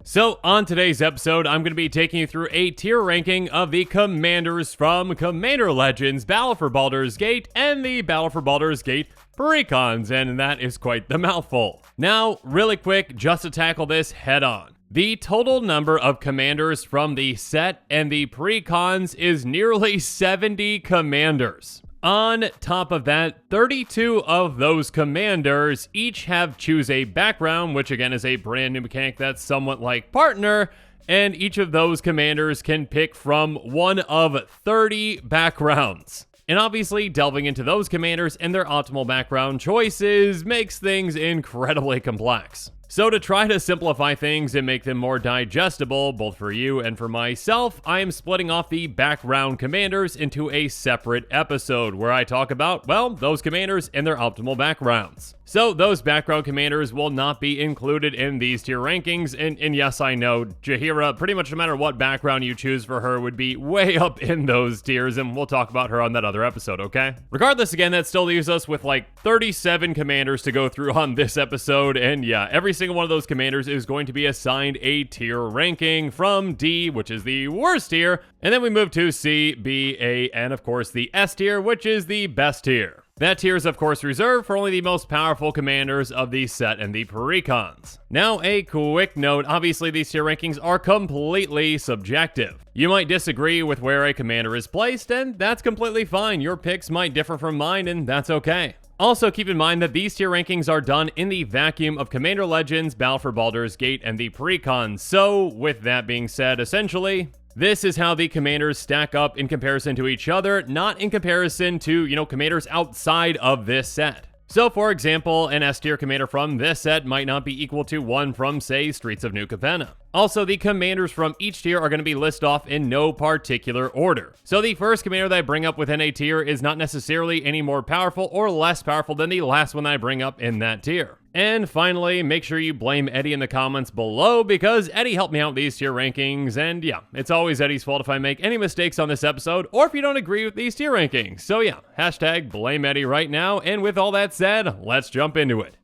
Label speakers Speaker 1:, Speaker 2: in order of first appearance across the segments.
Speaker 1: So, on today's episode, I'm going to be taking you through a tier ranking of the commanders from Commander Legends, Battle for Baldur's Gate, and the Battle for Baldur's Gate Precons, and that is quite the mouthful. Now, really quick, just to tackle this head on. The total number of commanders from the set and the Precons is nearly 70 commanders. On top of that, 32 of those commanders each have choose a background, which again is a brand new mechanic that's somewhat like partner, and each of those commanders can pick from one of 30 backgrounds. And obviously, delving into those commanders and their optimal background choices makes things incredibly complex. So to try to simplify things and make them more digestible, both for you and for myself, I am splitting off the background commanders into a separate episode where I talk about, well, those commanders and their optimal backgrounds. So those background commanders will not be included in these tier rankings, and yes, I know, Jaheira, pretty much no matter what background you choose for her, would be way up in those tiers, and we'll talk about her on that other episode, okay? Regardless, again, that still leaves us with like 37 commanders to go through on this episode, and yeah, every single one of those commanders is going to be assigned a tier ranking from D, which is the worst tier, and then we move to C, B, A, and of course the S tier, which is the best tier. That tier is of course reserved for only the most powerful commanders of the set and the Precons. Now a quick note, obviously these tier rankings are completely subjective. You might disagree with where a commander is placed, and that's completely fine. Your picks might differ from mine, and that's okay. Also, keep in mind that these tier rankings are done in the vacuum of Commander Legends, Battle for Baldur's Gate, and the Precons. So, with that being said, essentially, this is how the commanders stack up in comparison to each other, not in comparison to, commanders outside of this set. So, for example, an S tier commander from this set might not be equal to one from, say, Streets of New Capenna. Also, the commanders from each tier are going to be listed off in no particular order. So the first commander that I bring up within a tier is not necessarily any more powerful or less powerful than the last one that I bring up in that tier. And finally, make sure you blame Eddie in the comments below because Eddie helped me out with these tier rankings, and yeah, it's always Eddie's fault if I make any mistakes on this episode or if you don't agree with these tier rankings. So yeah, hashtag blame Eddie right now, and with all that said, let's jump into it.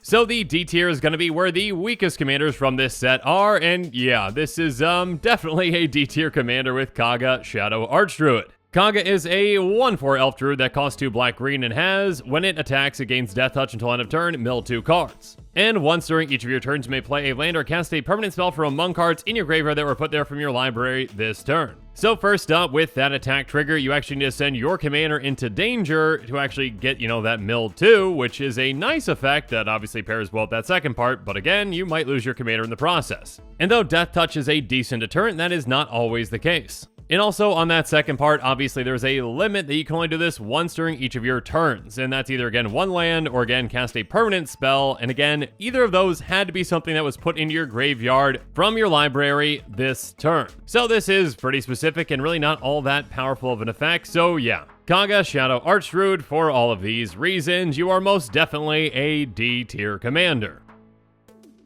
Speaker 1: So the D tier is going to be where the weakest commanders from this set are, and yeah, this is definitely a D tier commander with Kaga, Shadow Archdruid. Kaga is a 1/4 elf druid that costs 2 black-green and has, when it attacks, it gains Death Touch until end of turn, mill 2 cards. And once during each of your turns, you may play a land or cast a permanent spell from among cards in your graveyard that were put there from your library this turn. So first up, with that attack trigger, you actually need to send your commander into danger to actually get, that mill 2, which is a nice effect that obviously pairs well with that second part, but again, you might lose your commander in the process. And though Death Touch is a decent deterrent, that is not always the case. And also on that second part, obviously there's a limit that you can only do this once during each of your turns, and that's either again one land or again cast a permanent spell, and again, either of those had to be something that was put into your graveyard from your library this turn. So this is pretty specific and really not all that powerful of an effect, so yeah. Kaga, Shadow Archdruid, for all of these reasons, you are most definitely a D tier commander.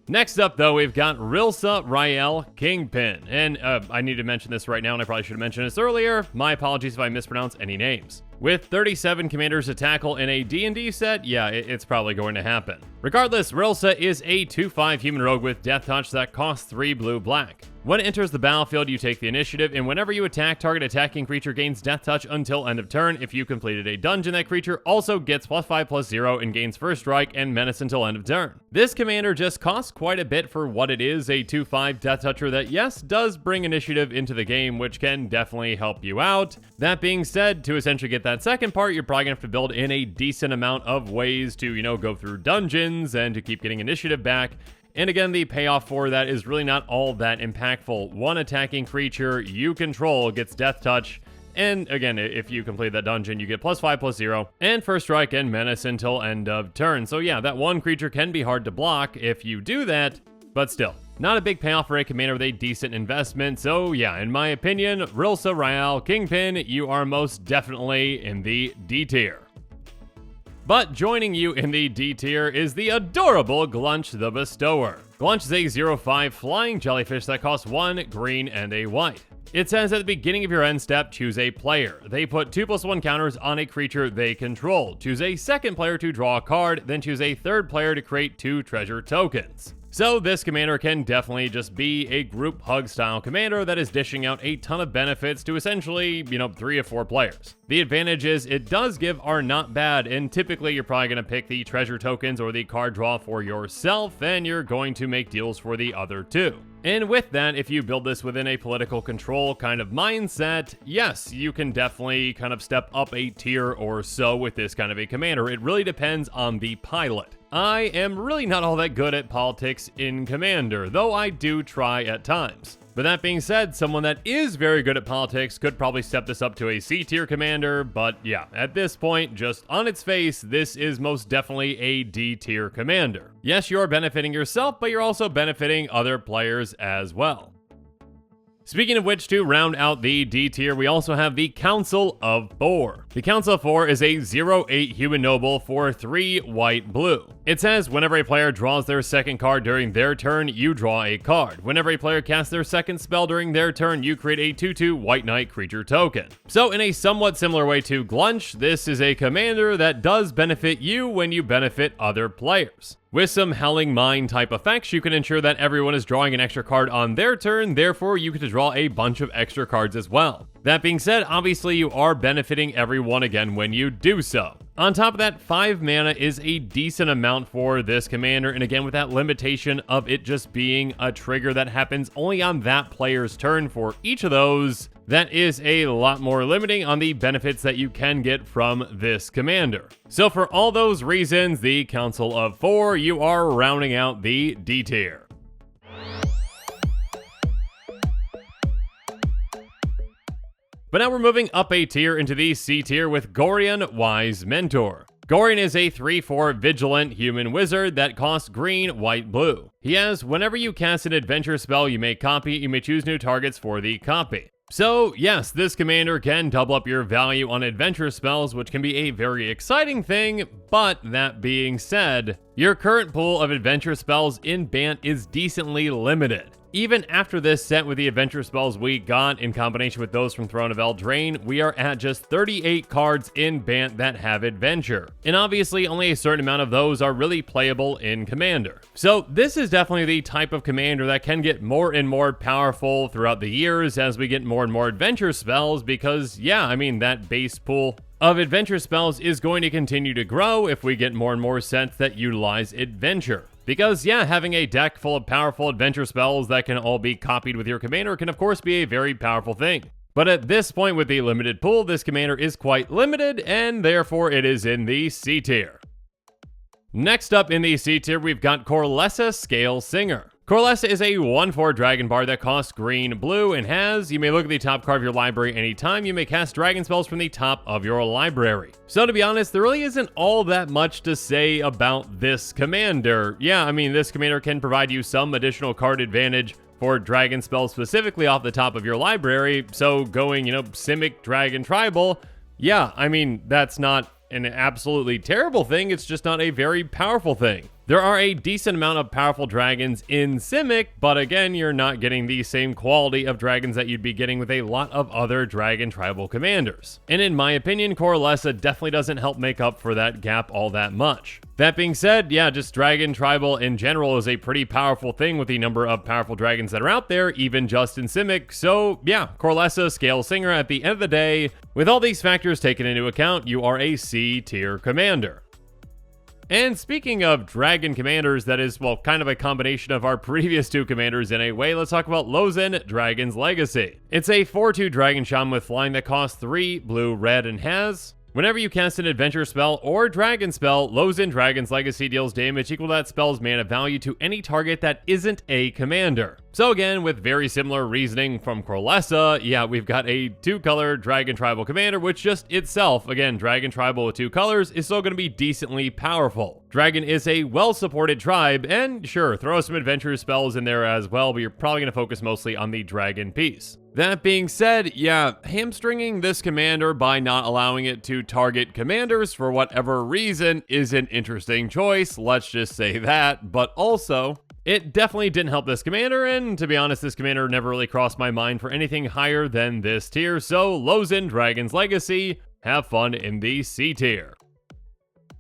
Speaker 1: Next up, though, we've got Rilsa Rael Kingpin, and I need to mention this right now, and I probably should have mentioned this earlier. My apologies if I mispronounce any names. With 37 commanders to tackle in a D&D set, yeah, it's probably going to happen. Regardless, Rilsa is a 2/5 human rogue with Death Touch that costs 3 blue-black. When it enters the battlefield, you take the initiative, and whenever you attack, target attacking creature gains Death Touch until end of turn. If you completed a dungeon, that creature also gets +5/+0 and gains First Strike and Menace until end of turn. This commander just costs quite a bit for what it is, a 2/5 Death Toucher that, yes, does bring initiative into the game, which can definitely help you out. That being said, to essentially get that second part, you're probably going to have to build in a decent amount of ways to, go through dungeons and to keep getting initiative back. And again, the payoff for that is really not all that impactful. One attacking creature you control gets Death Touch, and again, if you complete that dungeon, you get +5/+0, and First Strike and Menace until end of turn. So yeah, that one creature can be hard to block if you do that, but still, not a big payoff for a commander with a decent investment. So yeah, in my opinion, Rilsa Rael Kingpin, you are most definitely in the D tier. But joining you in the D tier is the adorable Glunch the Bestower. Glunch is a 0/5 flying jellyfish that costs 1 green and a white. It says at the beginning of your end step, choose a player. They put 2+1 counters on a creature they control. Choose a second player to draw a card, then choose a third player to create 2 treasure tokens. So this commander can definitely just be a group hug style commander that is dishing out a ton of benefits to essentially, 3 of 4 players. The advantage is it does give are not bad, and typically you're probably going to pick the treasure tokens or the card draw for yourself, and you're going to make deals for the other 2. And with that, if you build this within a political control kind of mindset, yes, you can definitely kind of step up a tier or so with this kind of a commander. It really depends on the pilot. I am really not all that good at politics in Commander, though I do try at times. But that being said, someone that is very good at politics could probably step this up to a C-tier commander, but yeah, at this point, just on its face, this is most definitely a D-tier commander. Yes, you're benefiting yourself, but you're also benefiting other players as well. Speaking of which, to round out the D tier, we also have the Council of 4. The Council of 4 is a 0/8 human noble for 3 white blue. It says whenever a player draws their second card during their turn, you draw a card. Whenever a player casts their second spell during their turn, you create a 2/2 white knight creature token. So in a somewhat similar way to Glunch, this is a commander that does benefit you when you benefit other players. With some Howling Mine type effects, you can ensure that everyone is drawing an extra card on their turn, therefore you get to draw a bunch of extra cards as well. That being said, obviously you are benefiting everyone again when you do so. On top of that, 5 mana is a decent amount for this commander, and again with that limitation of it just being a trigger that happens only on that player's turn for each of those, that is a lot more limiting on the benefits that you can get from this commander. So for all those reasons, the Council of 4, you are rounding out the D tier. But now we're moving up a tier into the C tier with Gorian, Wise Mentor. Gorian is a 3/4 vigilant human wizard that costs green, white, blue. He has whenever you cast an adventure spell you may copy, you may choose new targets for the copy. So yes, this commander can double up your value on adventure spells, which can be a very exciting thing, but that being said, your current pool of adventure spells in Bant is decently limited. Even after this set with the adventure spells we got in combination with those from Throne of Eldraine, we are at just 38 cards in Bant that have adventure. And obviously only a certain amount of those are really playable in Commander. So this is definitely the type of commander that can get more and more powerful throughout the years as we get more and more adventure spells because yeah, I mean that base pool of adventure spells is going to continue to grow if we get more and more sets that utilize adventure. Because yeah, having a deck full of powerful adventure spells that can all be copied with your commander can of course be a very powerful thing. But at this point with the limited pool, this commander is quite limited and therefore it is in the C tier. Next up in the C tier, we've got Corlessa Scale Singer. Corlessa is a 1/4 dragon bard that costs green, blue, and has, you may look at the top card of your library anytime, you may cast dragon spells from the top of your library. So to be honest, there really isn't all that much to say about this commander. Yeah, I mean, this commander can provide you some additional card advantage for dragon spells specifically off the top of your library, so going, Simic Dragon Tribal, yeah, I mean, that's not an absolutely terrible thing, it's just not a very powerful thing. There are a decent amount of powerful dragons in Simic, but again, you're not getting the same quality of dragons that you'd be getting with a lot of other dragon tribal commanders. And in my opinion, Corlessa definitely doesn't help make up for that gap all that much. That being said, yeah, just dragon tribal in general is a pretty powerful thing with the number of powerful dragons that are out there, even just in Simic. So yeah, Corlessa Scale Singer at the end of the day, with all these factors taken into account, you are a C tier commander. And speaking of dragon commanders, that is, well, kind of a combination of our previous 2 commanders in a way, let's talk about Lozen, Dragon's Legacy. It's a 4/2 dragon shaman with flying that costs 3 blue, red, and has whenever you cast an adventure spell or dragon spell, Lozen Dragon's Legacy deals damage equal to that spell's mana value to any target that isn't a commander. So again, with very similar reasoning from Corlessa, yeah, we've got a 2-color Dragon Tribal commander, which just itself, again, Dragon Tribal with 2 colors, is still going to be decently powerful. Dragon is a well-supported tribe, and sure, throw some adventure spells in there as well, but you're probably going to focus mostly on the dragon piece. That being said, yeah, hamstringing this commander by not allowing it to target commanders for whatever reason is an interesting choice, let's just say that, but also, It definitely didn't help this commander, and to be honest, this commander never really crossed my mind for anything higher than this tier, so Lozen Dragon's Legacy, have fun in the C tier.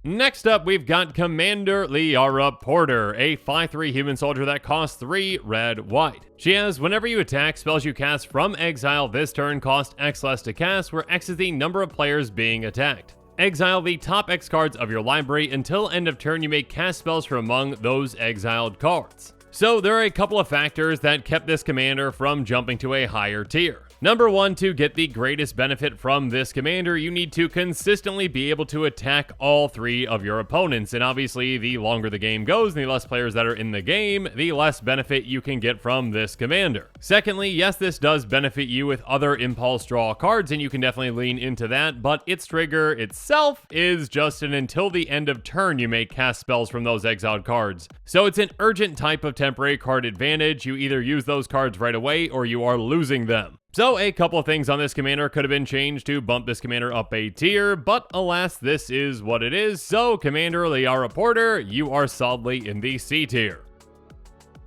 Speaker 1: Next up, we've got Commander Liara Porter, a 5/3 human soldier that costs 3 red/white. She has, whenever you attack, spells you cast from exile this turn cost X less to cast, where X is the number of players being attacked. Exile the top X cards of your library. Until end of turn, you may cast spells from among those exiled cards. So there are a couple of factors that kept this commander from jumping to a higher tier. Number 1, to get the greatest benefit from this commander, you need to consistently be able to attack all 3 of your opponents, and obviously the longer the game goes and the less players that are in the game, the less benefit you can get from this commander. Secondly, yes, this does benefit you with other impulse draw cards, and you can definitely lean into that, but its trigger itself is just an until the end of turn you may cast spells from those exiled cards. So it's an urgent type of temporary card advantage. You either use those cards right away or you are losing them. So a couple of things on this commander could have been changed to bump this commander up a tier, but alas, this is what it is. So Commander Liara Porter, you are solidly in the C tier.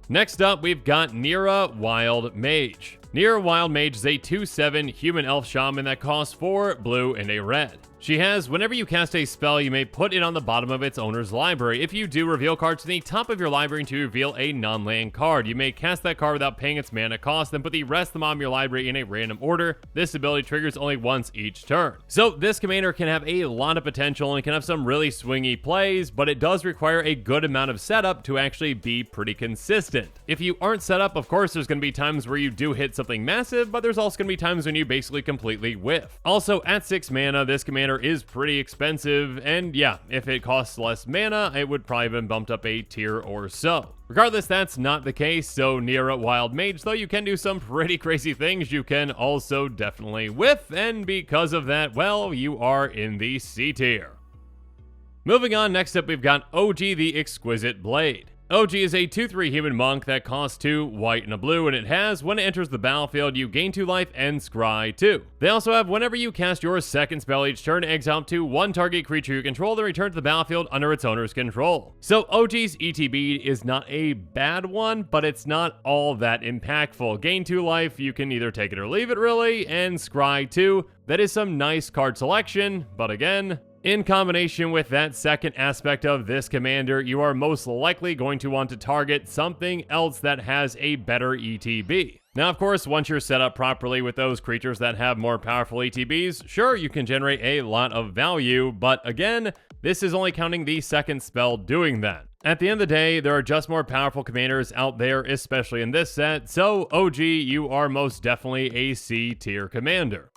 Speaker 1: Next up, we've got Nira Wild Mage. Nira Wild Mage is a 2/7 human elf shaman that costs 4 blue and a red. She has, whenever you cast a spell, you may put it on the bottom of its owner's library. If you do, reveal cards to the top of your library to reveal a non-land card. You may cast that card without paying its mana cost, then put the rest of them on your library in a random order. This ability triggers only once each turn. So this commander can have a lot of potential and can have some really swingy plays, but it does require a good amount of setup to actually be pretty consistent. If you aren't set up, of course, there's going to be times where you do hit something massive, but there's also going to be times when you basically completely whiff. Also, at 6 mana, this commander is pretty expensive, and yeah, if it costs less mana, it would probably have been bumped up a tier or so. Regardless, that's not the case, so Nira Wild Mage, though you can do some pretty crazy things, you can also definitely whiff, and because of that, well, you are in the C tier. Moving on, next up we've got OG the Exquisite Blade. OG is a 2/3 human monk that costs 2 white and a blue, and it has, when it enters the battlefield, you gain 2 life and scry 2. They also have, whenever you cast your second spell each turn, exile up to 1 target creature you control, then return to the battlefield under its owner's control. So OG's ETB is not a bad one, but it's not all that impactful. Gain 2 life, you can either take it or leave it really, and scry 2. That is some nice card selection, but again, in combination with that second aspect of this commander, you are most likely going to want to target something else that has a better ETB. Now, of course, once you're set up properly with those creatures that have more powerful ETBs, sure, you can generate a lot of value, but again, this is only counting the second spell doing that. At the end of the day, there are just more powerful commanders out there, especially in this set, so OG, you are most definitely a C tier commander.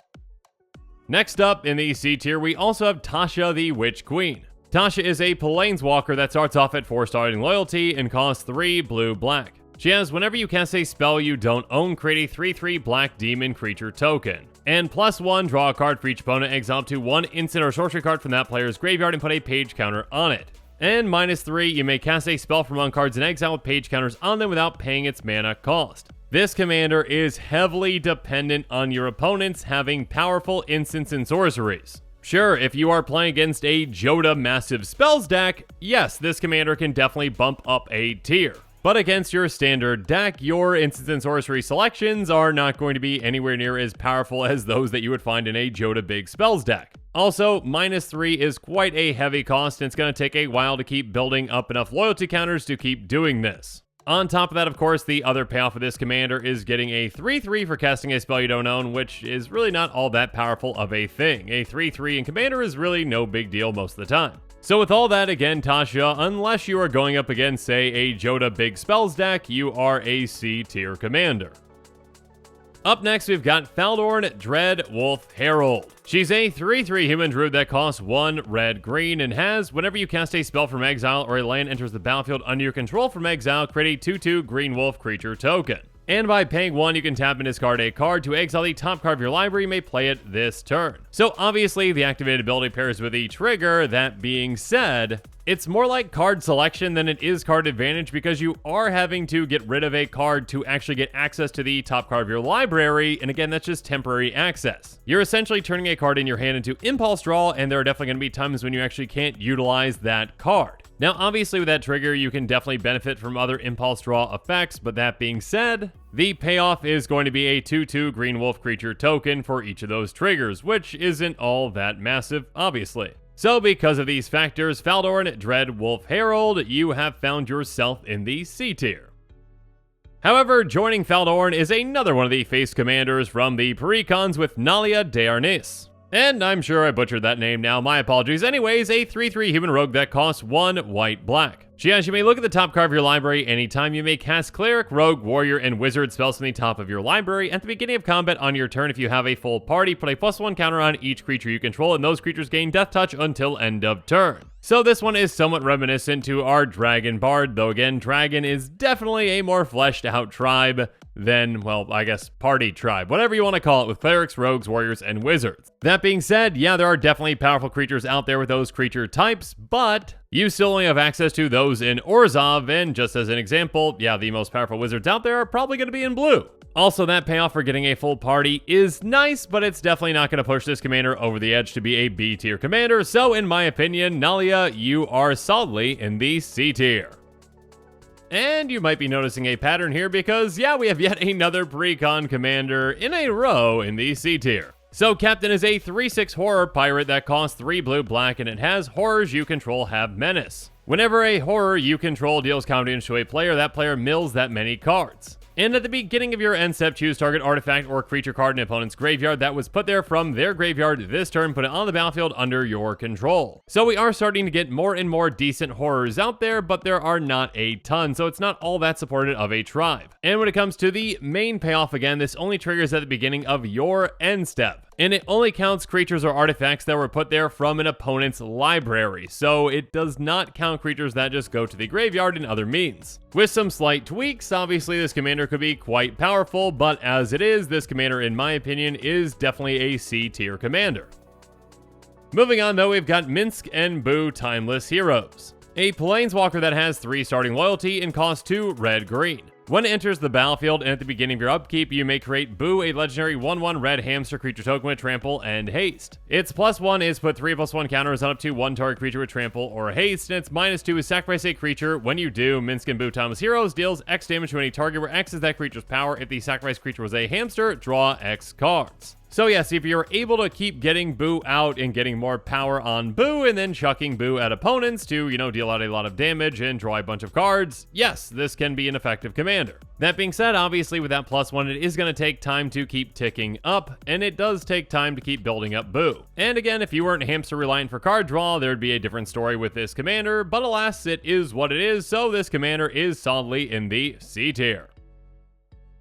Speaker 1: Next up in the C tier, we also have Tasha the Witch Queen. Tasha is a planeswalker that starts off at 4 starting loyalty and costs 3 blue-black. She has, whenever you cast a spell you don't own, create a 3/3 black demon creature token. And +1, draw a card for each opponent, exile up to 1 instant or sorcery card from that player's graveyard and put a page counter on it. And -3, you may cast a spell from 1 cards in exile with page counters on them without paying its mana cost. This commander is heavily dependent on your opponents having powerful instants and sorceries. Sure, if you are playing against a Joda Massive Spells deck, yes, this commander can definitely bump up a tier. But against your standard deck, your instants and sorcery selections are not going to be anywhere near as powerful as those that you would find in a Joda Big Spells deck. Also, -3 is quite a heavy cost, and it's going to take a while to keep building up enough loyalty counters to keep doing this. On top of that, of course, the other payoff of this commander is getting a 3/3 for casting a spell you don't own, which is really not all that powerful of a thing. A 3/3 in commander is really no big deal most of the time. So with all that, again, Tasha, unless you are going up against, say, a Joda Big Spells deck, you are a C tier commander. Up next, we've got Faldorn Dread Wolf Herald. She's a 3/3 human druid that costs 1 red-green and has, whenever you cast a spell from exile or a land enters the battlefield under your control from exile, create a 2/2 green wolf creature token. And by paying 1, you can tap and discard a card to exile the top card of your library. You may play it this turn. So obviously, the activated ability pairs with the trigger. That being said, It's more like card selection than it is card advantage because you are having to get rid of a card to actually get access to the top card of your library, and again, that's just temporary access. You're essentially turning a card in your hand into impulse draw, and there are definitely going to be times when you actually can't utilize that card. Now, obviously with that trigger, you can definitely benefit from other impulse draw effects, but that being said, the payoff is going to be a 2/2 green wolf creature token for each of those triggers, which isn't all that massive, obviously. So because of these factors, Faldorn, Dread, Wolf, Herald, you have found yourself in the C tier. However, joining Faldorn is another one of the face commanders from the Precons with Nalia de Arnis. And I'm sure I butchered that name now, my apologies. Anyways, a 3/3 human rogue that costs 1 white-black. As you may look at the top card of your library anytime you may cast Cleric, Rogue, Warrior, and Wizard spells from the top of your library. At the beginning of combat on your turn, if you have a full party, put a +1 counter on each creature you control, and those creatures gain Death Touch until end of turn. So this one is somewhat reminiscent to our Dragon Bard, though again, Dragon is definitely a more fleshed out tribe than, well, I guess party tribe, whatever you want to call it, with clerics, rogues, warriors, and wizards. That being said, yeah, there are definitely powerful creatures out there with those creature types, but you still only have access to those in Orzhov, and just as an example, yeah, the most powerful wizards out there are probably going to be in blue. Also, that payoff for getting a full party is nice, but it's definitely not going to push this commander over the edge to be a B tier commander, so in my opinion, Nalia, you are solidly in the C tier. And you might be noticing a pattern here because, yeah, we have yet another Precon commander in a row in the C tier. So Captain is a 3/6 horror pirate that costs 3 blue-black, and it has horrors you control have menace. Whenever a horror you control deals combat damage to a player, that player mills that many cards. And at the beginning of your end step, choose target artifact or creature card in an opponent's graveyard that was put there from their graveyard this turn, put it on the battlefield under your control. So we are starting to get more and more decent horrors out there, but there are not a ton, so it's not all that supported of a tribe. And when it comes to the main payoff, again, this only triggers at the beginning of your end step. And it only counts creatures or artifacts that were put there from an opponent's library, so it does not count creatures that just go to the graveyard in other means. With some slight tweaks, obviously this commander could be quite powerful, but as it is, this commander, in my opinion, is definitely a C tier commander. Moving on though, we've got Minsk and Boo Timeless Heroes. A planeswalker that has 3 starting loyalty and costs 2 red-green. When it enters the battlefield and at the beginning of your upkeep, you may create Boo, a legendary 1/1 red hamster creature token with trample and haste. Its +1 is put 3/+1 counters on up to 1 target creature with trample or haste, and its -2 is sacrifice a creature. When you do, Minsk and Boo Timeless Heroes deals X damage to any target where X is that creature's power. If the sacrificed creature was a hamster, draw X cards. So yes, if you're able to keep getting Boo out and getting more power on Boo and then chucking Boo at opponents to, deal out a lot of damage and draw a bunch of cards, yes, this can be an effective commander. That being said, obviously with that +1, it is going to take time to keep ticking up, and it does take time to keep building up Boo. And again, if you weren't hamster reliant for card draw, there'd be a different story with this commander, but alas, it is what it is, so this commander is solidly in the C tier.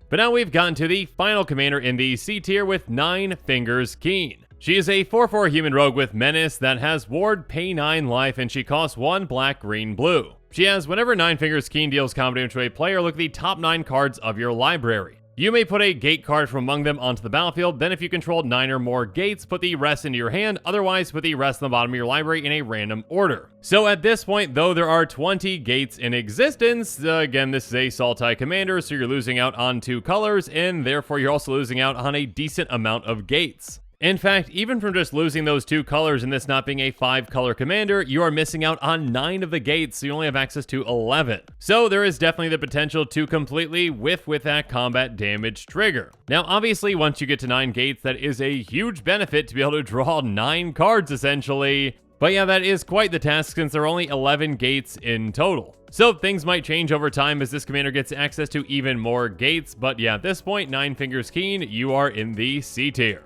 Speaker 1: But now we've gotten to the final commander in the C tier with 9 Fingers Keen. She is a 4/4 human rogue with menace that has ward, pay 9 life, and she costs 1 black, green, blue. She has whenever 9 Fingers Keen deals combat damage to a player, look at the top 9 cards of your library. You may put a gate card from among them onto the battlefield, then if you control 9 or more gates, put the rest into your hand, otherwise put the rest on the bottom of your library in a random order. So at this point, though there are 20 gates in existence, again this is a Sultai commander, so you're losing out on 2 colors, and therefore you're also losing out on a decent amount of gates. In fact, even from just losing those 2 colors and this not being a 5-color commander, you are missing out on 9 of the gates, so you only have access to 11. So there is definitely the potential to completely whiff with that combat damage trigger. Now, obviously, once you get to 9 gates, that is a huge benefit to be able to draw 9 cards, essentially. But yeah, that is quite the task since there are only 11 gates in total. So things might change over time as this commander gets access to even more gates, but yeah, at this point, 9 Fingers Keen, you are in the C tier.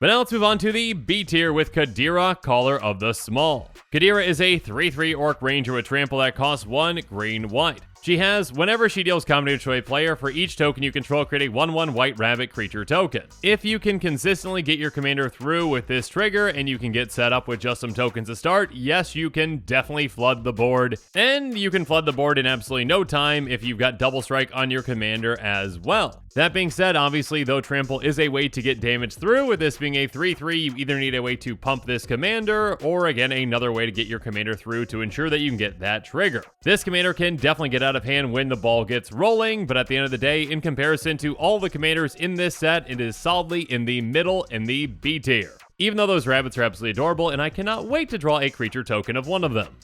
Speaker 1: But now let's move on to the B tier with Kadira, Caller of the Small. Kadira is a 3/3 Orc Ranger with trample that costs 1 green-white. She has, whenever she deals combat to a player, for each token you control, create a 1/1 white rabbit creature token. If you can consistently get your commander through with this trigger, and you can get set up with just some tokens to start, yes, you can definitely flood the board. And you can flood the board in absolutely no time if you've got double strike on your commander as well. That being said, obviously, though trample is a way to get damage through, with this being a 3/3, you either need a way to pump this commander, or again, another way to get your commander through to ensure that you can get that trigger. This commander can definitely get out of hand when the ball gets rolling, but at the end of the day, in comparison to all the commanders in this set, it is solidly in the middle, in the B tier. Even though those rabbits are absolutely adorable, and I cannot wait to draw a creature token of one of them.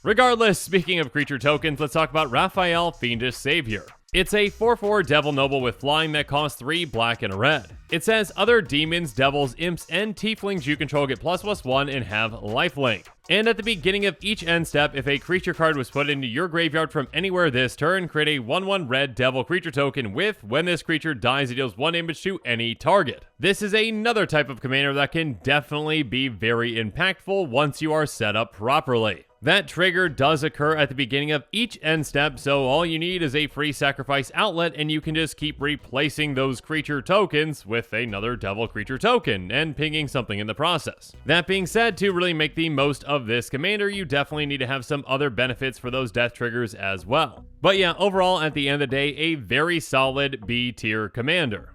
Speaker 1: Regardless, speaking of creature tokens, let's talk about Raphael, Fiendish Savior. It's a 4/4 Devil Noble with flying that costs 3 black and a red. It says other demons, devils, imps, and tieflings you control get ++1 and have lifelink. And at the beginning of each end step, if a creature card was put into your graveyard from anywhere this turn, create a 1/1 red devil creature token with, when this creature dies, it deals 1 damage to any target. This is another type of commander that can definitely be very impactful once you are set up properly. That trigger does occur at the beginning of each end step, so all you need is a free sacrifice outlet, and you can just keep replacing those creature tokens with another devil creature token, and pinging something in the process. That being said, to really make the most of this commander, you definitely need to have some other benefits for those death triggers as well. But yeah, overall, at the end of the day, a very solid B tier commander.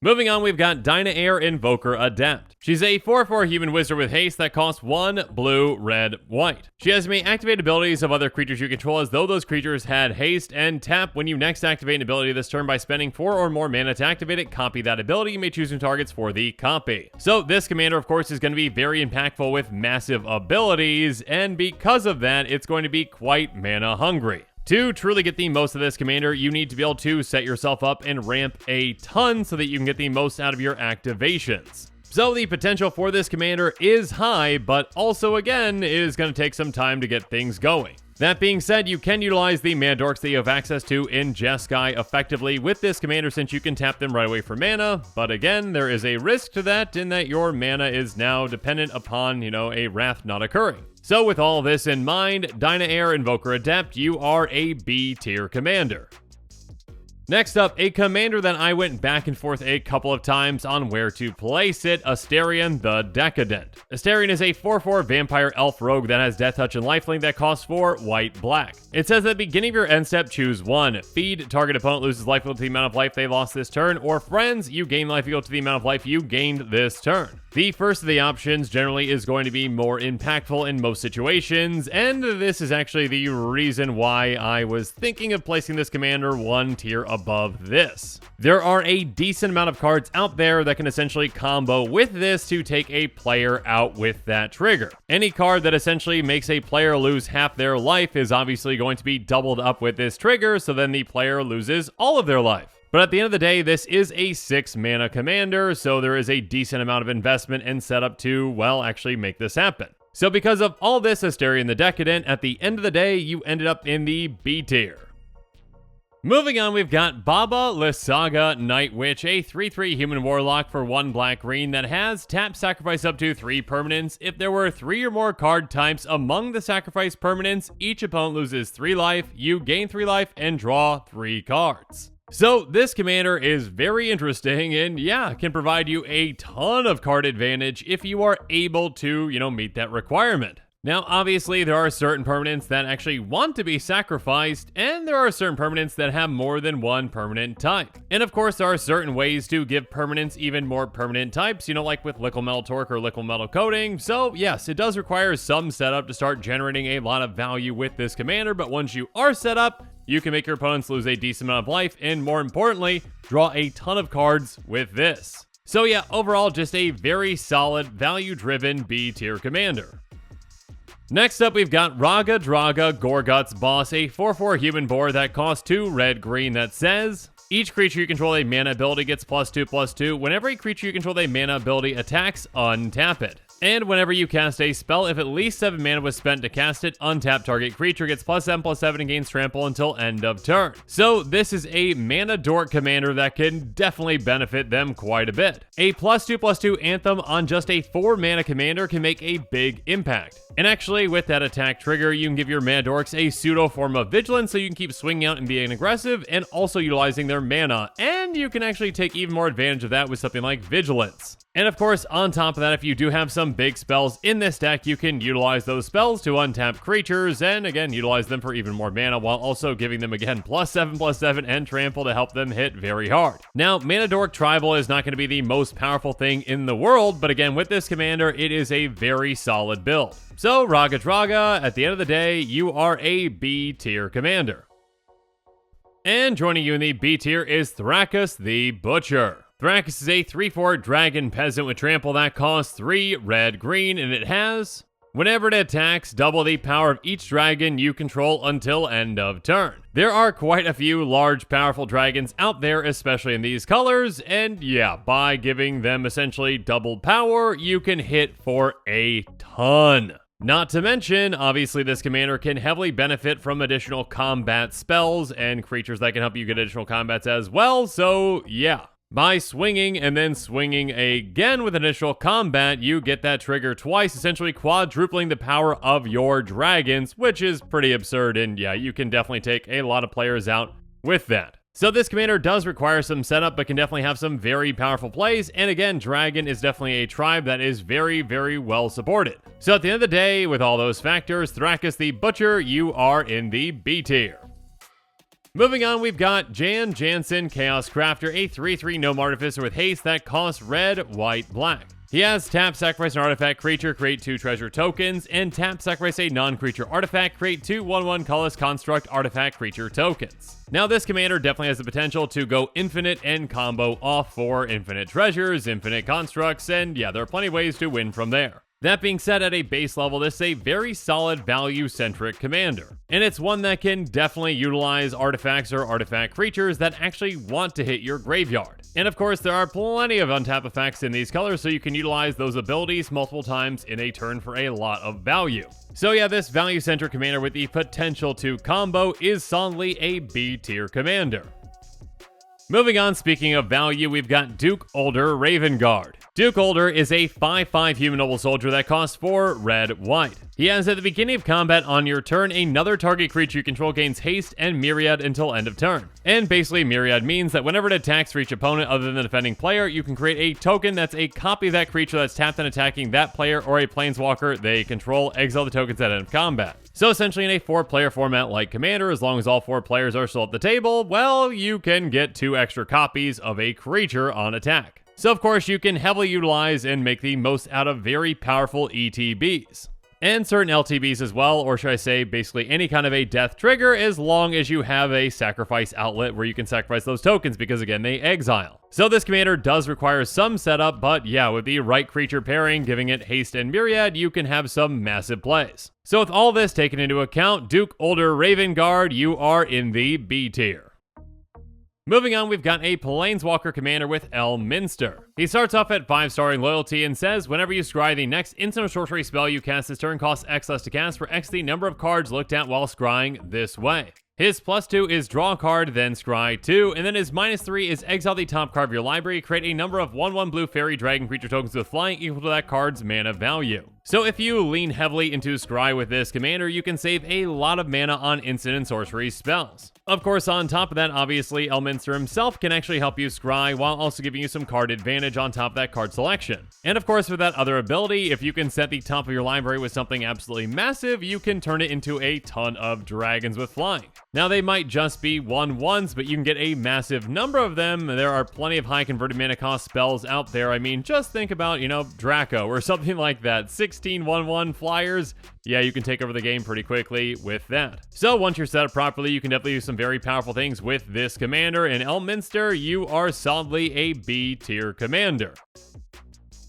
Speaker 1: Moving on, we've got Dynaheir, Invoker Adept. She's a 4/4 human wizard with haste that costs 1 blue, red, white. She has may activate abilities of other creatures you control as though those creatures had haste, and tap when you next activate an ability this turn by spending 4 or more mana to activate it. Copy that ability. You may choose new targets for the copy. So this commander, of course, is going to be very impactful with massive abilities, and because of that, it's going to be quite mana hungry. To truly get the most of this commander, you need to be able to set yourself up and ramp a ton so that you can get the most out of your activations. So the potential for this commander is high, but also again, it is going to take some time to get things going. That being said, you can utilize the mana dorks that you have access to in Jeskai effectively with this commander since you can tap them right away for mana, but again, there is a risk to that in that your mana is now dependent upon, a wrath not occurring. So with all this in mind, Dynaheir, Invoker Adept, you are a B tier commander. Next up, a commander that I went back and forth a couple of times on where to place it, Astarion the Decadent. Astarion is a 4/4 vampire elf rogue that has death touch and lifelink that costs 4 white black. It says at the beginning of your end step, choose 1. Feed, target opponent loses life equal to the amount of life they lost this turn, or friends, you gain life equal to the amount of life you gained this turn. The first of the options generally is going to be more impactful in most situations, and this is actually the reason why I was thinking of placing this commander 1 tier above this. There are a decent amount of cards out there that can essentially combo with this to take a player out with that trigger. Any card that essentially makes a player lose half their life is obviously going to be doubled up with this trigger, so then the player loses all of their life. But at the end of the day, this is a 6 mana commander, so there is a decent amount of investment and setup to, well, actually make this happen. So because of all this, Astarion the Decadent, at the end of the day, you ended up in the B tier. Moving on, we've got Baba Lysaga Night Witch, a 3/3 human warlock for 1 black green that has tap sacrifice up to 3 permanents. If there were 3 or more card types among the sacrifice permanents, each opponent loses 3 life, you gain 3 life, and draw 3 cards. So this commander is very interesting and yeah, can provide you a ton of card advantage if you are able to, meet that requirement. Now, obviously, there are certain permanents that actually want to be sacrificed, and there are certain permanents that have more than 1 permanent type. And of course, there are certain ways to give permanents even more permanent types, like with Liquid Metal Torque or Liquid Metal Coating. So yes, it does require some setup to start generating a lot of value with this commander, but once you are set up, you can make your opponents lose a decent amount of life, and more importantly, draw a ton of cards with this. So yeah, overall, just a very solid, value-driven B tier commander. Next up, we've got Raga Draga Gorguts Boss, a 4/4 human boar that costs 2 red-green that says, each creature you control a mana ability gets +2/+2. Whenever a creature you control a mana ability attacks, untap it. And whenever you cast a spell, if at least 7 mana was spent to cast it, untap target creature gets +7/+7 and gains trample until end of turn. So this is a mana dork commander that can definitely benefit them quite a bit. A +2/+2 Anthem on just a 4 mana commander can make a big impact. And actually, with that attack trigger, you can give your mana dorks a pseudo form of vigilance so you can keep swinging out and being aggressive and also utilizing their mana. And you can actually take even more advantage of that with something like vigilance. And of course, on top of that, if you do have some big spells in this deck, you can utilize those spells to untap creatures and again, utilize them for even more mana while also giving them again +7/+7 and trample to help them hit very hard. Now, Mana Dork Tribal is not going to be the most powerful thing in the world, but again, with this commander, it is a very solid build. So, Raga Draga, at the end of the day, you are a B tier commander. And joining you in the B tier is Thrakus the Butcher. Thrakus is a 3/4 dragon peasant with trample that costs 3 red-green, and it has, whenever it attacks, double the power of each dragon you control until end of turn. There are quite a few large, powerful dragons out there, especially in these colors, and yeah, by giving them essentially double power, you can hit for a ton. Not to mention, obviously this commander can heavily benefit from additional combat spells and creatures that can help you get additional combats as well, so yeah. By swinging and then swinging again with initial combat, you get that trigger twice, essentially quadrupling the power of your dragons, which is pretty absurd, and yeah, you can definitely take a lot of players out with that. So this commander does require some setup, but can definitely have some very powerful plays, and again, dragon is definitely a tribe that is very, very well supported. So at the end of the day, with all those factors, Thrakus the Butcher, you are in the B tier. Moving on, we've got Jan Jansen Chaos Crafter, a 3/3 Gnome Artificer with haste that costs red, white, black. He has tap, sacrifice an artifact creature, create 2 treasure tokens, and tap, sacrifice a non-creature artifact, create 2 1/1 colorless construct artifact creature tokens. Now this commander definitely has the potential to go infinite and combo off for infinite treasures, infinite constructs, and yeah, there are plenty of ways to win from there. That being said, at a base level, this is a very solid value-centric commander. And it's one that can definitely utilize artifacts or artifact creatures that actually want to hit your graveyard. And of course, there are plenty of untap effects in these colors, so you can utilize those abilities multiple times in a turn for a lot of value. So yeah, this value-centric commander with the potential to combo is solidly a B-tier commander. Moving on, speaking of value, we've got Duke Older Ravenguard. Duke Older is a 5/5 human noble soldier that costs 4 red, white. He has at the beginning of combat on your turn, another target creature you control gains haste and myriad until end of turn. And basically myriad means that whenever it attacks for each opponent other than the defending player, you can create a token that's a copy of that creature that's tapped and attacking that player or a planeswalker they control, exile the tokens at end of combat. So essentially in a 4-player format like Commander, as long as all 4 players are still at the table, well, you can get 2 extra copies of a creature on attack. So of course you can heavily utilize and make the most out of very powerful ETBs. And certain LTBs as well, or should I say basically any kind of a death trigger as long as you have a sacrifice outlet where you can sacrifice those tokens because again they exile. So this commander does require some setup, but yeah, with the right creature pairing, giving it haste and myriad, you can have some massive plays. So with all this taken into account, Duke Older Ravenguard, you are in the B tier. Moving on, we've got a Planeswalker commander with Elminster. He starts off at 5-star in loyalty and says, whenever you scry the next instant or sorcery spell you cast this turn costs X less to cast for X the number of cards looked at while scrying this way. His +2 is draw a card, then scry 2, and then his -3 is exile the top card of your library, create a number of 1/1 blue fairy dragon creature tokens with flying equal to that card's mana value. So if you lean heavily into scry with this commander, you can save a lot of mana on instant and sorcery spells. Of course, on top of that, obviously, Elminster himself can actually help you scry while also giving you some card advantage on top of that card selection. And of course, with that other ability, if you can set the top of your library with something absolutely massive, you can turn it into a ton of dragons with flying. Now, they might just be 1/1s, but you can get a massive number of them. There are plenty of high converted mana cost spells out there. I mean, just think about, Draco or something like that. 16 1/1 flyers. Yeah, you can take over the game pretty quickly with that. So once you're set up properly, you can definitely do some very powerful things with this commander. In Elminster, you are solidly a B tier commander.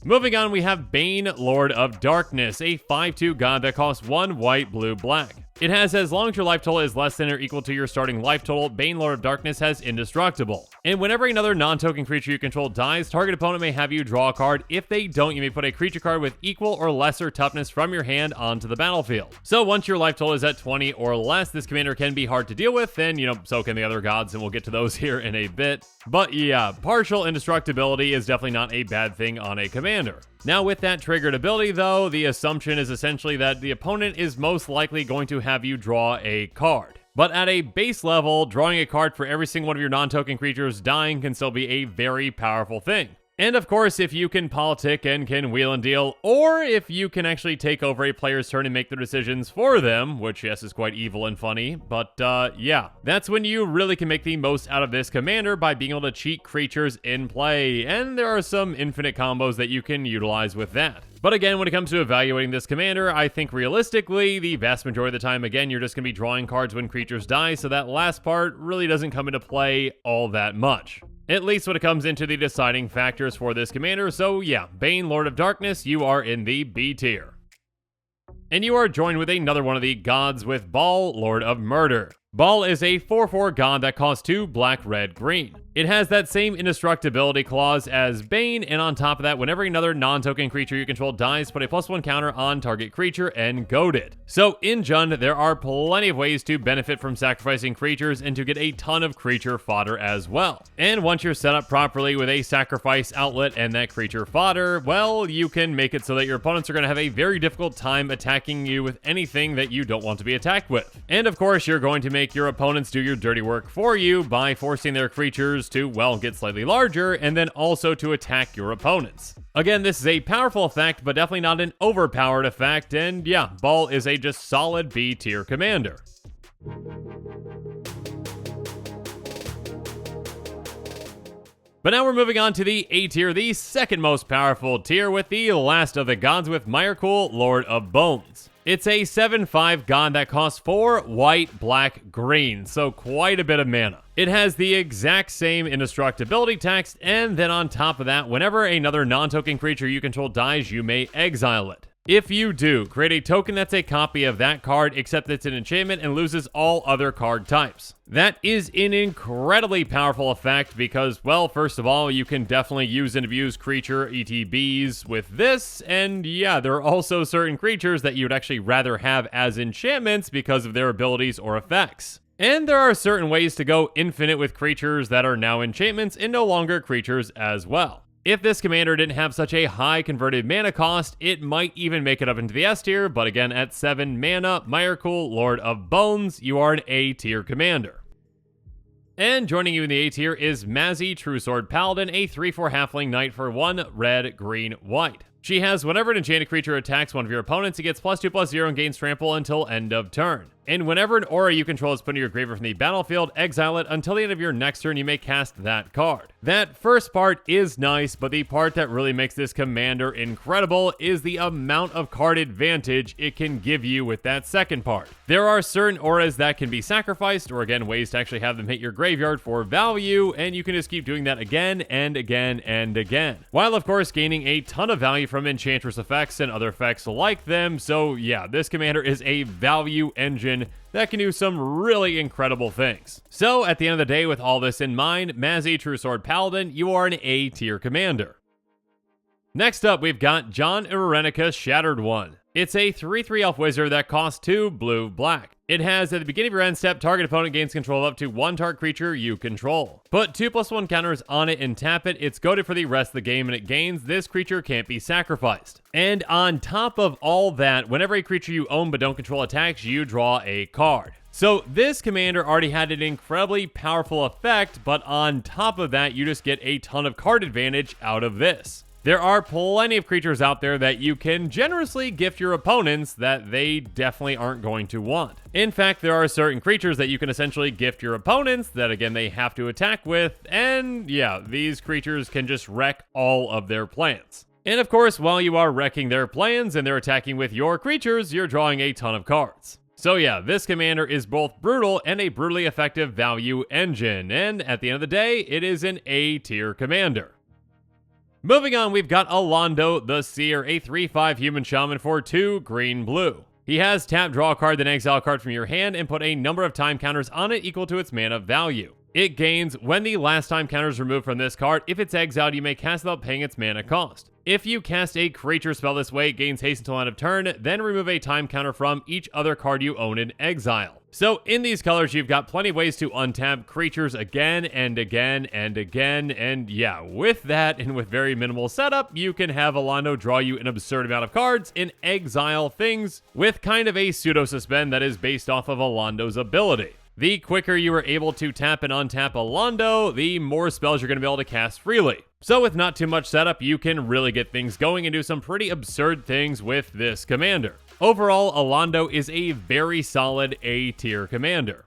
Speaker 1: Moving on, we have Bane, Lord of Darkness, a 5/2 god that costs 1 white, blue, black. It has as long as your life total is less than or equal to your starting life total, Bane Lord of Darkness has Indestructible. And whenever another non-token creature you control dies, target opponent may have you draw a card. If they don't, you may put a creature card with equal or lesser toughness from your hand onto the battlefield. So once your life total is at 20 or less, this commander can be hard to deal with, and so can the other gods, and we'll get to those here in a bit. But yeah, partial indestructibility is definitely not a bad thing on a commander. Now with that triggered ability though, the assumption is essentially that the opponent is most likely going to have you draw a card. But at a base level, drawing a card for every single one of your non-token creatures dying can still be a very powerful thing. And of course, if you can politic and can wheel and deal, or if you can actually take over a player's turn and make their decisions for them, which yes is quite evil and funny, but yeah, that's when you really can make the most out of this commander by being able to cheat creatures in play, and there are some infinite combos that you can utilize with that. But again, when it comes to evaluating this commander, I think realistically, the vast majority of the time, again, you're just going to be drawing cards when creatures die, so that last part really doesn't come into play all that much. At least when it comes into the deciding factors for this commander, so yeah, Bane Lord of Darkness, you are in the B tier. And you are joined with another one of the gods with Bal, Lord of Murder. Bal is a 4/4 god that costs 2 black, red, green. It has that same indestructibility clause as Bane, and on top of that, whenever another non-token creature you control dies, put a +1 counter on target creature and goad it. So in Jund, there are plenty of ways to benefit from sacrificing creatures and to get a ton of creature fodder as well. And once you're set up properly with a sacrifice outlet and that creature fodder, well, you can make it so that your opponents are going to have a very difficult time attacking you with anything that you don't want to be attacked with. And of course, you're going to make your opponents do your dirty work for you by forcing their creatures to, well, get slightly larger and then also to attack your opponents. Again, this is a powerful effect, but definitely not an overpowered effect, and yeah, Bal is a just solid B tier commander. But now we're moving on to the A tier, the second most powerful tier, with the last of the gods with Myrkul, Lord of Bones. It's a 7/5 god that costs 4 white, black, green, so quite a bit of mana. It has the exact same indestructibility text, and then on top of that, whenever another non-token creature you control dies, you may exile it. If you do, create a token that's a copy of that card, except it's an enchantment and loses all other card types. That is an incredibly powerful effect because, well, first of all, you can definitely use and abuse creature ETBs with this, and yeah, there are also certain creatures that you'd actually rather have as enchantments because of their abilities or effects. And there are certain ways to go infinite with creatures that are now enchantments and no longer creatures as well. If this commander didn't have such a high converted mana cost, it might even make it up into the S tier, but again, at 7 mana, Myrkul, Lord of Bones, you are an A tier commander. And joining you in the A tier is Mazzy, True Sword Paladin, a 3/4 halfling knight for 1 red, green, white. She has whenever an enchanted creature attacks one of your opponents, it gets +2/+0 and gains trample until end of turn. And whenever an aura you control is put into your graveyard from the battlefield, exile it until the end of your next turn, you may cast that card. That first part is nice, but the part that really makes this commander incredible is the amount of card advantage it can give you with that second part. There are certain auras that can be sacrificed, or again, ways to actually have them hit your graveyard for value, and you can just keep doing that again and again and again. While of course gaining a ton of value from Enchantress effects and other effects like them, so yeah, this commander is a value engine that can do some really incredible things. So at the end of the day, with all this in mind, Mazzy, True Sword Paladin, you are an A tier commander. Next up, we've got John Irenicus, Shattered One. It's a 3/3 elf wizard that costs 2 blue, black. It has, at the beginning of your end step, target opponent gains control of up to 1 target creature you control. Put 2/+1 counters on it and tap it. It's goaded for the rest of the game and it gains. This creature can't be sacrificed. And on top of all that, whenever a creature you own but don't control attacks, you draw a card. So this commander already had an incredibly powerful effect, but on top of that, you just get a ton of card advantage out of this. There are plenty of creatures out there that you can generously gift your opponents that they definitely aren't going to want. In fact, there are certain creatures that you can essentially gift your opponents that, again, they have to attack with, and yeah, these creatures can just wreck all of their plans. And of course, while you are wrecking their plans and they're attacking with your creatures, you're drawing a ton of cards. So yeah, this commander is both brutal and a brutally effective value engine, and at the end of the day, it is an A tier commander. Moving on, we've got Alondo the Seer, a 3/5 human shaman for 2 green blue. He has tap, draw a card, then exile a card from your hand and put a number of time counters on it equal to its mana value. It gains when the last time counter is removed from this card. If it's exiled, you may cast without paying its mana cost. If you cast a creature spell this way, it gains haste until end of turn, then remove a time counter from each other card you own in exile. So in these colors, you've got plenty of ways to untap creatures again and again and again, and yeah, with that and with very minimal setup, you can have Alando draw you an absurd amount of cards and exile things with kind of a pseudo-suspend that is based off of Alando's ability. The quicker you are able to tap and untap Alando, the more spells you're going to be able to cast freely. So with not too much setup, you can really get things going and do some pretty absurd things with this commander. Overall, Alando is a very solid A-tier commander.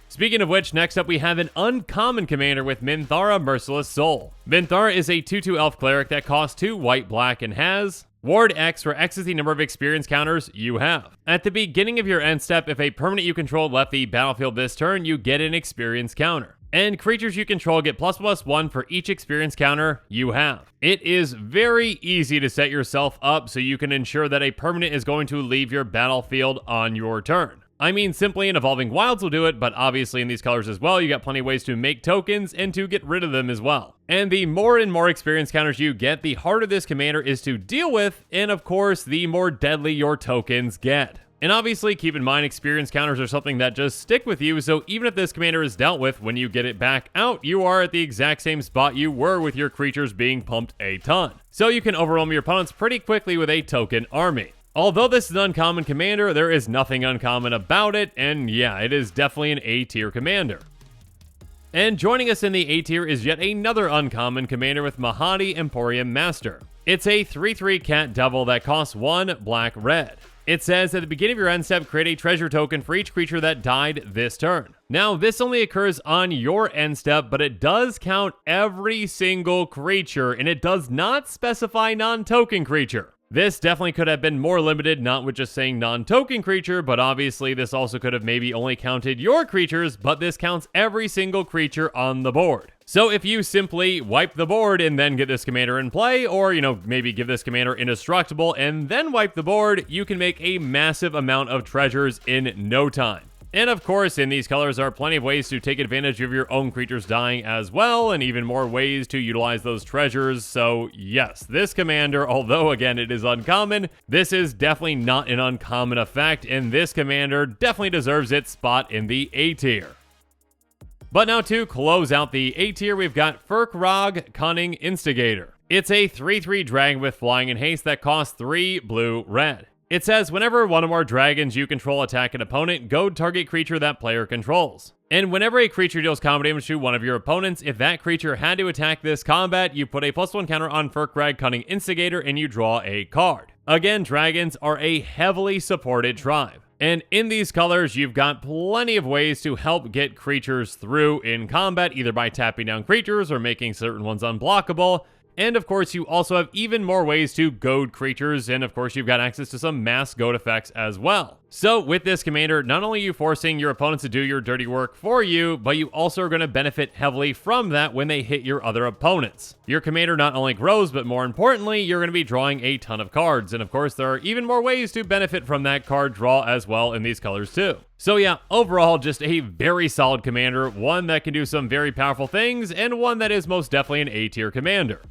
Speaker 1: Speaking of which, next up we have an uncommon commander with Minthara Merciless Soul. Minthara is a 2/2 elf cleric that costs 2 white, black, and has Ward X, where X is the number of experience counters you have. At the beginning of your end step, if a permanent you control left the battlefield this turn, you get an experience counter. And creatures you control get ++1 for each experience counter you have. It is very easy to set yourself up so you can ensure that a permanent is going to leave your battlefield on your turn. I mean, simply in Evolving Wilds will do it, but obviously in these colors as well, you got plenty of ways to make tokens and to get rid of them as well. And the more and more experience counters you get, the harder this commander is to deal with, and of course, the more deadly your tokens get. And obviously, keep in mind, experience counters are something that just stick with you, so even if this commander is dealt with, when you get it back out, you are at the exact same spot you were with your creatures being pumped a ton. So you can overwhelm your opponents pretty quickly with a token army. Although this is an uncommon commander, there is nothing uncommon about it, and yeah, it is definitely an A-tier commander. And joining us in the A-tier is yet another uncommon commander with Mahadi Emporium Master. It's a 3/3 cat devil that costs 1 black-red. It says at the beginning of your end step, create a treasure token for each creature that died this turn. Now, this only occurs on your end step, but it does count every single creature, and it does not specify non-token creature. This definitely could have been more limited, not with just saying non-token creature, but obviously this also could have maybe only counted your creatures, but this counts every single creature on the board. So if you simply wipe the board and then get this commander in play, or, maybe give this commander indestructible and then wipe the board, you can make a massive amount of treasures in no time. And of course, in these colors are plenty of ways to take advantage of your own creatures dying as well, and even more ways to utilize those treasures. So yes, this commander, although again it is uncommon, this is definitely not an uncommon effect, and this commander definitely deserves its spot in the A tier. But now to close out the A tier, we've got Furkrog Cunning Instigator. It's a 3/3 dragon with flying and haste that costs 3 blue-red. It says, whenever one or more dragons you control attack an opponent, goad target creature that player controls. And whenever a creature deals combat damage to one of your opponents, if that creature had to attack this combat, you put a +1 counter on Furkrog Cunning Instigator and you draw a card. Again, dragons are a heavily supported tribe. And in these colors, you've got plenty of ways to help get creatures through in combat, either by tapping down creatures or making certain ones unblockable. And of course, you also have even more ways to goad creatures, and of course, you've got access to some mass goad effects as well. So with this commander, not only are you forcing your opponents to do your dirty work for you, but you also are going to benefit heavily from that when they hit your other opponents. Your commander not only grows, but more importantly, you're going to be drawing a ton of cards. And of course, there are even more ways to benefit from that card draw as well in these colors too. So yeah, overall, just a very solid commander, one that can do some very powerful things, and one that is most definitely an A-tier commander.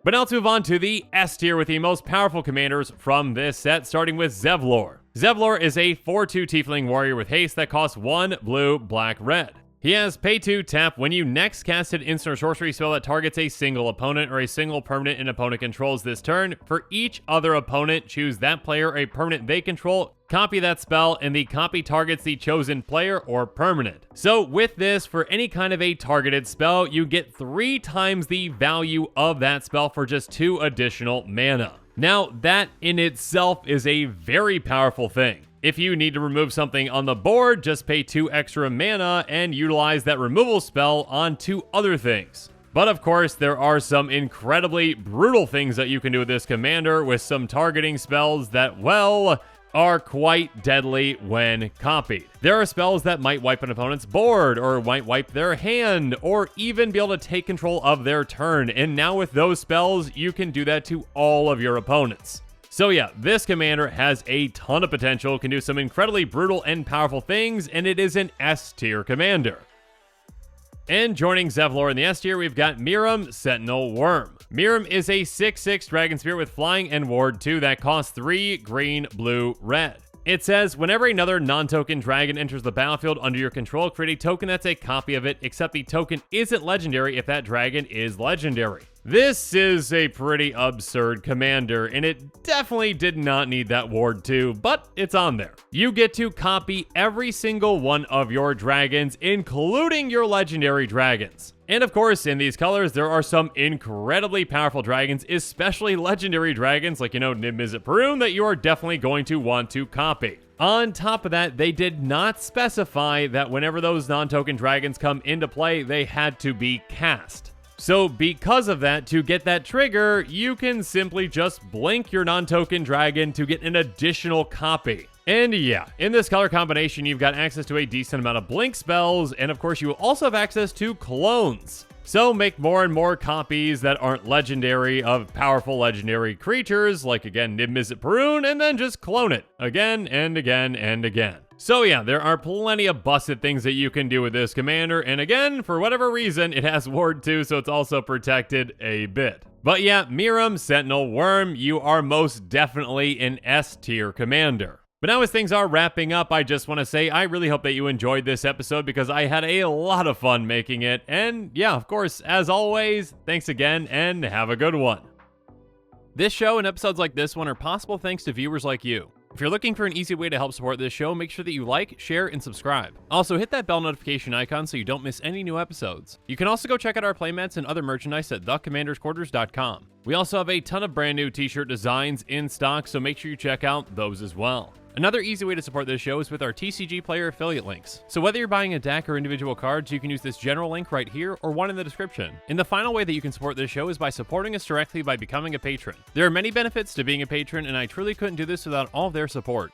Speaker 1: But now let's move on to the S tier with the most powerful commanders from this set, starting with Zevlor. Zevlor is a 4/2 tiefling warrior with haste that costs 1 blue, black, red. He has pay 2 tap when you next cast an instant or sorcery spell that targets a single opponent or a single permanent an opponent controls this turn. For each other opponent, choose that player a permanent they control, copy that spell, and the copy targets the chosen player or permanent. So with this, for any kind of a targeted spell, you get 3 times the value of that spell for just 2 additional mana. Now, that in itself is a very powerful thing. If you need to remove something on the board, just pay 2 extra mana and utilize that removal spell on 2 other things. But of course, there are some incredibly brutal things that you can do with this commander with some targeting spells that, well, are quite deadly when copied. There are spells that might wipe an opponent's board, or might wipe their hand, or even be able to take control of their turn, and now with those spells, you can do that to all of your opponents. So yeah, this commander has a ton of potential, can do some incredibly brutal and powerful things, and it is an S tier commander. And joining Zevlor in the S tier, we've got Miram, Sentinel Worm. Miram is a 6/6 Dragon Spirit with Flying and Ward 2 that costs 3 green, blue, red. It says, whenever another non-token dragon enters the battlefield under your control, create a token that's a copy of it, except the token isn't legendary if that dragon is legendary. This is a pretty absurd commander, and it definitely did not need that Ward 2, but it's on there. You get to copy every single one of your dragons, including your legendary dragons. And of course, in these colors, there are some incredibly powerful dragons, especially legendary dragons like, Niv-Mizzet Parun, that you are definitely going to want to copy. On top of that, they did not specify that whenever those non-token dragons come into play, they had to be cast. So because of that, to get that trigger, you can simply just blink your non-token dragon to get an additional copy. And yeah, in this color combination, you've got access to a decent amount of blink spells, and of course you will also have access to clones. So make more and more copies that aren't legendary of powerful legendary creatures, like again, Niv-Mizzet Parun, and then just clone it again and again and again. So yeah, there are plenty of busted things that you can do with this commander, and again, for whatever reason, it has Ward 2, so it's also protected a bit. But yeah, Miram, Sentinel Worm, you are most definitely an S tier commander. But now as things are wrapping up, I just want to say I really hope that you enjoyed this episode because I had a lot of fun making it. And yeah, of course, as always, thanks again and have a good one. This show and episodes like this one are possible thanks to viewers like you. If you're looking for an easy way to help support this show, make sure that you like, share, and subscribe. Also, hit that bell notification icon so you don't miss any new episodes. You can also go check out our playmats and other merchandise at thecommandersquarters.com. We also have a ton of brand new t-shirt designs in stock, so make sure you check out those as well. Another easy way to support this show is with our TCG Player affiliate links. So whether you're buying a deck or individual cards, you can use this general link right here or one in the description. And the final way that you can support this show is by supporting us directly by becoming a patron. There are many benefits to being a patron, and I truly couldn't do this without all of their support.